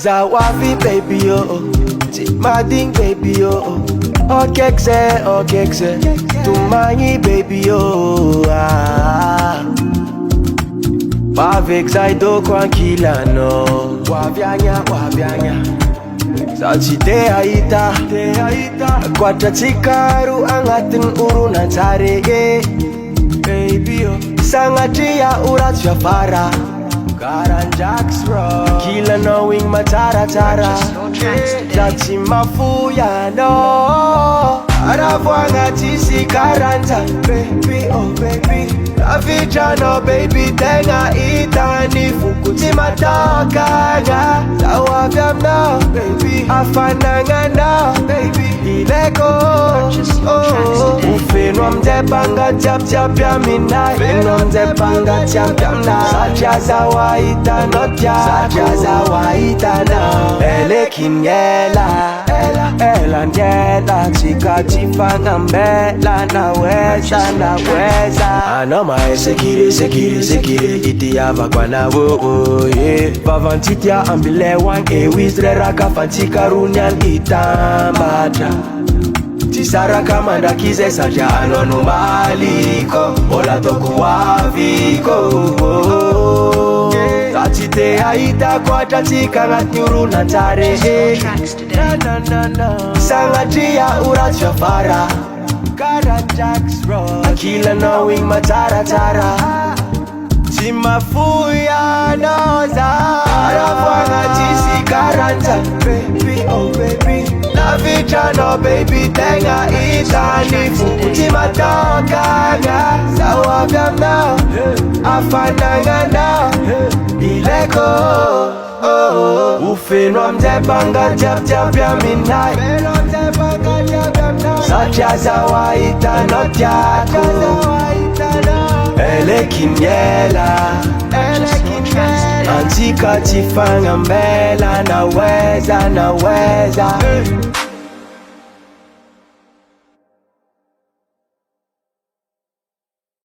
Zawafi baby oh, Mading baby oh, Okekse, Tumanyi baby oh Wavexaido kwankila no, Wavyanya Sachite haita, Kwata chikaru angatin uruna tarege Baby oh, Sangatia uratia fara Karan Jax Rock Kila knowing matara Dati mafuya no Aravwanga tisi karanta Baby oh baby Avija no baby Tenga itani fukuti matokanga Zawavya no baby Afananga no baby Ileko Ufinwa mdepanga tap ya minai Ufinwa mdepanga tap ya minai Sacha zawaita notya Sacha zawaita no Ele kinyela Ela njela Chika chifanga mbela Naweza Anoma sekire Iti yava kwa na wo Vavantitia ambile wange Wizre raka fantika runyan itambata Tisara kamanda kize saja anonu maliko Ola toku waviko Tatite haita kwa tatika ngatnyuru na tare Sangatia uratia fara Karan Jax Rock Akila knowing matara Timafuya noza Aravwanga tisi karanta Baby oh baby Navija no baby Tenga itani fukuti matokanga Zawavya no Afananga no Ileko Ufinwa mdepanga tap ya minai Sacha zawaita notyako Ele kinyela Antika chifanga mbela Naweza